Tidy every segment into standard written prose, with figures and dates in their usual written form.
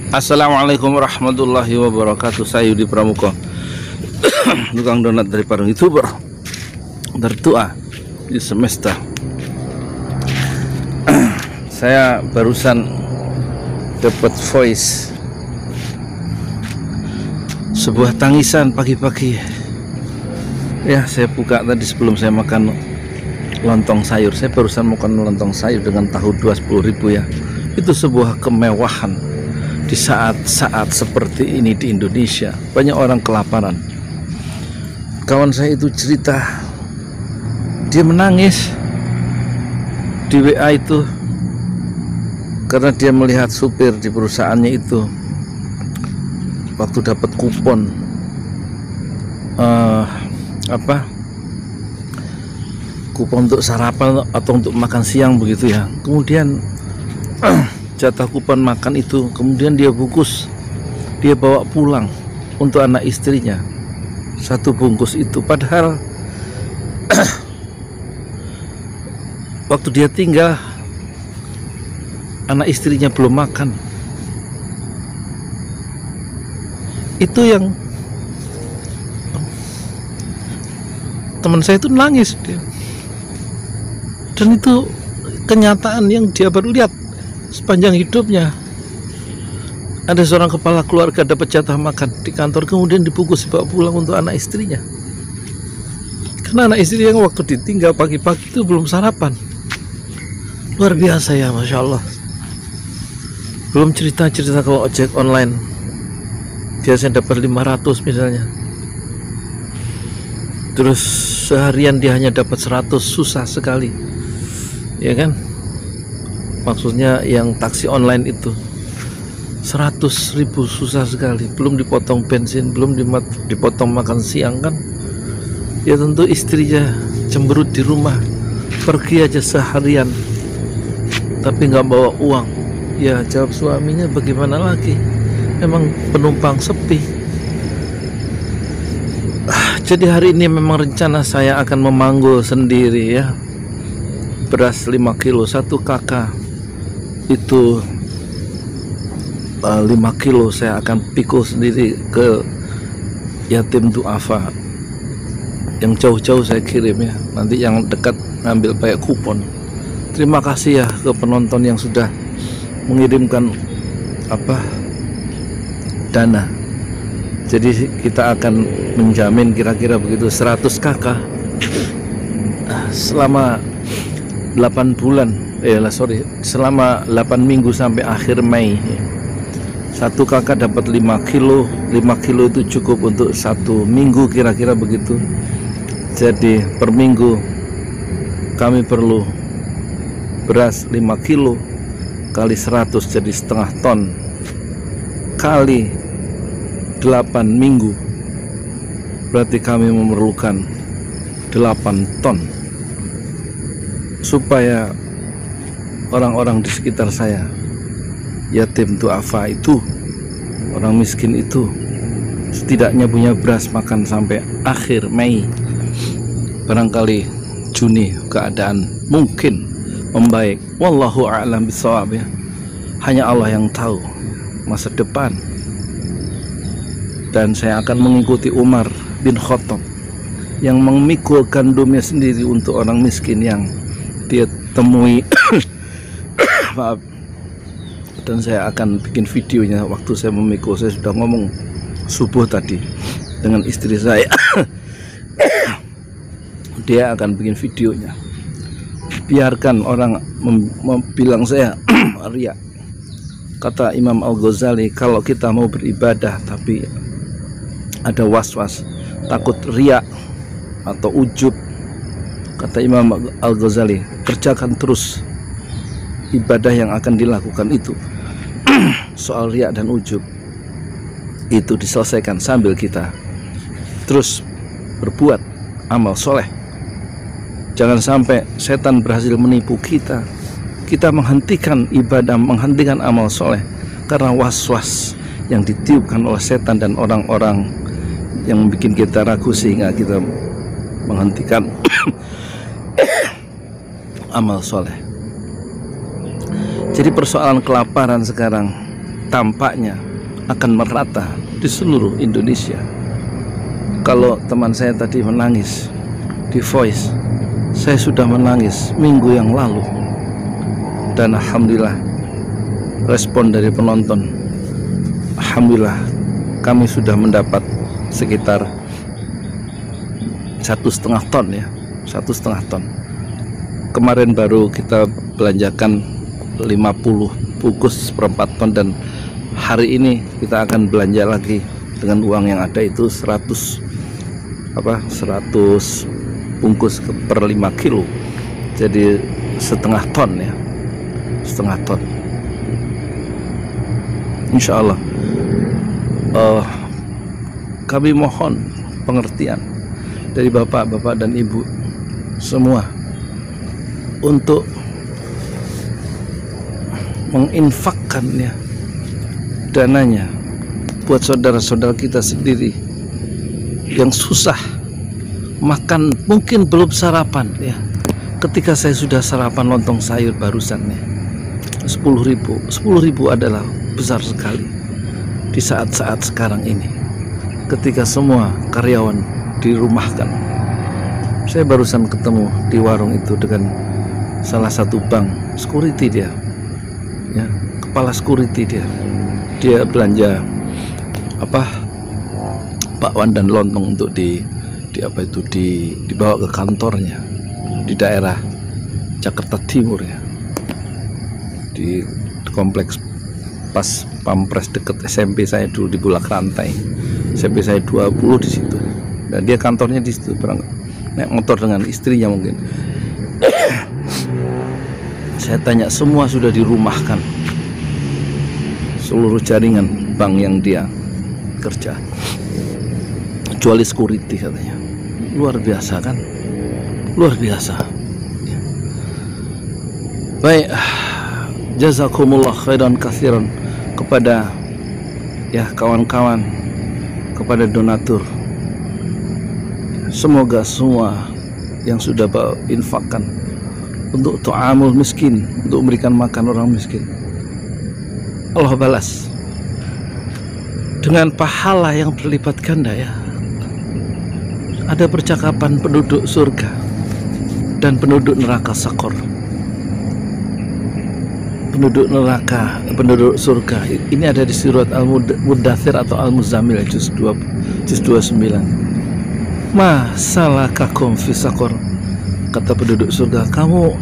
Assalamualaikum warahmatullahi wabarakatuh. Saya Yudi Pramuko, tukang donat dari Parung YouTuber tertua di semesta. Saya barusan dapat voice sebuah tangisan pagi-pagi. Ya, saya buka tadi sebelum saya makan lontong sayur. Saya barusan makan lontong sayur dengan tahu 20.000 ya. Itu sebuah kemewahan. Di saat-saat seperti ini di Indonesia banyak orang kelaparan. Kawan saya itu cerita, dia menangis di WA itu karena dia melihat supir di perusahaannya itu waktu dapat kupon kupon untuk sarapan atau untuk makan siang begitu ya. Kemudian jatah kupon makan itu kemudian dia bungkus, dia bawa pulang untuk anak istrinya, satu bungkus itu. Padahal waktu dia tinggal anak istrinya belum makan. Itu yang teman saya itu nangis dia. Dan itu kenyataan yang dia baru lihat sepanjang hidupnya. Ada seorang kepala keluarga dapat jatah makan di kantor, kemudian dibungkus dibawa pulang untuk anak istrinya. Karena anak istri yang waktu ditinggal pagi-pagi itu belum sarapan. Luar biasa ya, Masya Allah. Belum cerita-cerita kalau ojek online biasanya dapat 500 misalnya, terus seharian dia hanya dapat 100, susah sekali, ya kan? Maksudnya yang taksi online itu 100.000 susah sekali, belum dipotong bensin, belum dipotong makan siang kan. Ya tentu istrinya cemberut di rumah, pergi aja seharian tapi nggak bawa uang. Ya jawab suaminya, bagaimana lagi, memang penumpang sepi. Jadi hari ini memang rencana saya akan memanggul sendiri ya, beras 5 kilo, 1 kakak itu 5 kilo saya akan pikul sendiri ke yatim duafa. Yang jauh-jauh saya kirim ya, nanti yang dekat ngambil pakai kupon. Terima kasih ya ke penonton yang sudah mengirimkan dana. Jadi kita akan menjamin kira-kira begitu 100 kakak selama 8 bulan, selama 8 minggu sampai akhir Mei. 1 kakak dapat 5 kilo. 5 kilo itu cukup untuk 1 minggu kira-kira begitu. Jadi per minggu kami perlu beras 5 kilo kali 100 jadi setengah ton, kali 8 minggu berarti kami memerlukan 8 ton supaya orang-orang di sekitar saya, yatim duafa itu, orang miskin itu, setidaknya punya beras makan sampai akhir Mei. Barangkali Juni keadaan mungkin membaik. Wallahu a'lam bishawab ya. Hanya Allah yang tahu masa depan. Dan saya akan mengikuti Umar bin Khattab yang memikul gandumnya sendiri untuk orang miskin yang dia temui. Maaf. Dan saya akan bikin videonya waktu saya memikul. Saya sudah ngomong subuh tadi dengan istri saya. Dia akan bikin videonya. Biarkan orang bilang saya riya. Kata Imam Al-Ghazali, kalau kita mau beribadah tapi ada was-was, takut riya atau ujub, kata Imam Al-Ghazali, kerjakan terus ibadah yang akan dilakukan itu. Soal riya dan ujub itu diselesaikan sambil kita terus berbuat amal soleh. Jangan sampai setan berhasil menipu kita. Kita menghentikan ibadah, menghentikan amal soleh karena was-was yang ditiupkan oleh setan dan orang-orang yang bikin kita ragu sehingga kita menghentikan amal soleh. Jadi persoalan kelaparan sekarang tampaknya akan merata di seluruh Indonesia. Kalau teman saya tadi menangis di Voice, saya sudah menangis minggu yang lalu, dan alhamdulillah respon dari penonton, alhamdulillah kami sudah mendapat sekitar 1,5 ton ya, 1,5 ton. Kemarin baru kita belanjakan 50 bungkus per 4 ton, dan hari ini kita akan belanja lagi dengan uang yang ada itu 100 bungkus per 5 kilo, jadi 1,5 ton ya, 1,5 ton. Insya Allah kami mohon pengertian dari bapak-bapak dan ibu semua untuk menginfakkan ya dananya buat saudara-saudara kita sendiri yang susah makan, mungkin belum sarapan ya. Ketika saya sudah sarapan lontong sayur barusan ya, 10.000 adalah besar sekali di saat-saat sekarang ini ketika semua karyawan dirumahkan. Saya barusan ketemu di warung itu dengan salah satu bank security, dia ya, kepala security, dia belanja bakwan dan lontong untuk dibawa ke kantornya di daerah Jakarta Timur ya, di kompleks pas Pampres deket SMP saya dulu di Bulak Rantai. SMP saya 20 di situ, dan dia kantornya di situ. Naik motor dengan istrinya mungkin. Saya tanya, semua sudah dirumahkan, seluruh jaringan bank yang dia kerja, kecuali security katanya. Luar biasa kan, luar biasa ya. Baik, jazakumullah khairan katsiran kepada ya kawan-kawan, kepada donatur. Semoga semua yang sudah infakkan untuk tu'amul miskin, untuk memberikan makan orang miskin, Allah balas dengan pahala yang berlipat ganda ya. Ada percakapan penduduk surga dan penduduk neraka Sakor. Penduduk neraka, penduduk surga ini ada di surat Al-Mudathir atau Al-Muzammil juz 29. Ma salakakum fi Sakor. Kata penduduk surga, kamu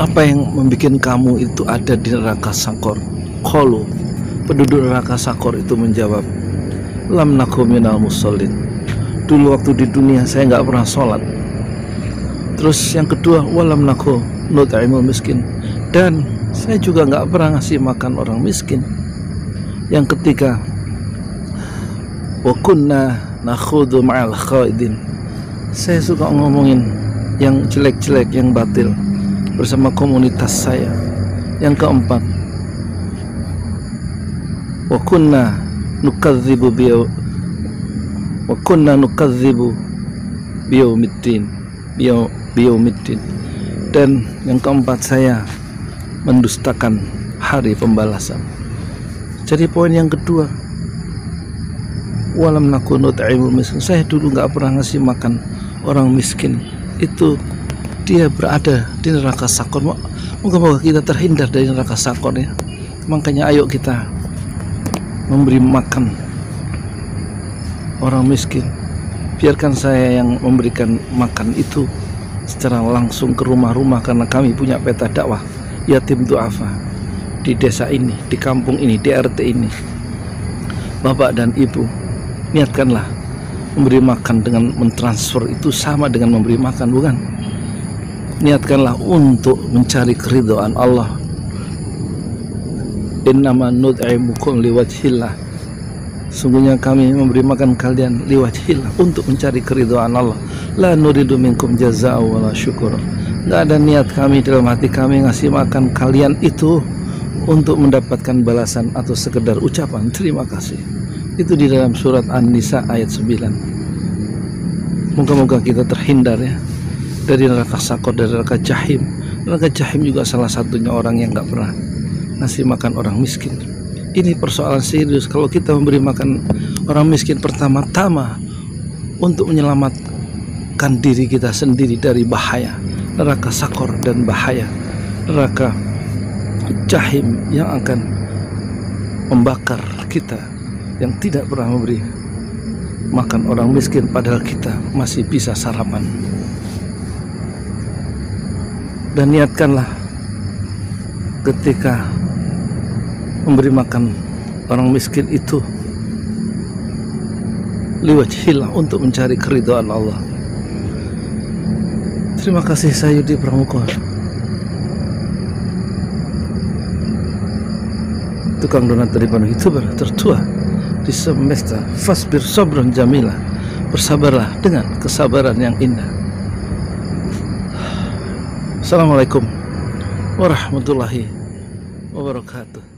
apa yang membuat kamu itu ada di neraka Sakor? Qalu, penduduk neraka Sakor itu menjawab, lam nakum minal musallin. Dulu waktu di dunia saya nggak pernah sholat. Terus yang kedua, walam nakum nut'imul miskin, dan saya juga nggak pernah ngasih makan orang miskin. Yang ketiga, wa kunna nakhudhu ma'al khaidin. Saya suka ngomongin yang jelek-jelek, yang batil bersama komunitas saya. Yang keempat, wa kunna nukadzibu biyaumiddin. Dan yang keempat, saya mendustakan hari pembalasan. Jadi poin yang kedua, walam nakunu ta'imul miskin, saya dulu nggak pernah ngasih makan orang miskin. Itu dia berada di neraka Sakor. Moga-moga kita terhindar dari neraka Sakor ya. Makanya ayo kita memberi makan orang miskin. Biarkan saya yang memberikan makan itu secara langsung ke rumah-rumah, karena kami punya peta dakwah yatim du'afa di desa ini, di kampung ini, di RT ini. Bapak dan ibu, niatkanlah memberi makan dengan mentransfer itu sama dengan memberi makan, bukan? Niatkanlah untuk mencari keridhaan Allah. Innama nud'imukum liwajhillah. Sungguhnya kami memberi makan kalian liwajhillah, untuk mencari keridhaan Allah. La nuridu minkum jazaa'a wala syukur. Nggak ada niat kami dalam hati kami ngasih makan kalian itu untuk mendapatkan balasan atau sekedar ucapan terima kasih. Itu di dalam surat An-Nisa ayat 9. Moga-moga kita terhindar ya dari neraka Sakor, dari neraka Jahim. Neraka Jahim juga salah satunya orang yang nggak pernah ngasih makan orang miskin. Ini persoalan serius. Kalau kita memberi makan orang miskin pertama-tama untuk menyelamatkan diri kita sendiri dari bahaya neraka sakor dan bahaya neraka jahim yang akan membakar kita yang tidak pernah memberi makan orang miskin padahal kita masih bisa sarapan. Dan niatkanlah ketika memberi makan orang miskin itu liwajhillah, untuk mencari keridhaan Allah. Terima kasih, saya Yudi Pramuko, tukang donat dari Bandung, YouTuber tertua di semesta. Fasbir sabran jamila, bersabarlah dengan kesabaran yang indah. Assalamualaikum warahmatullahi wabarakatuh.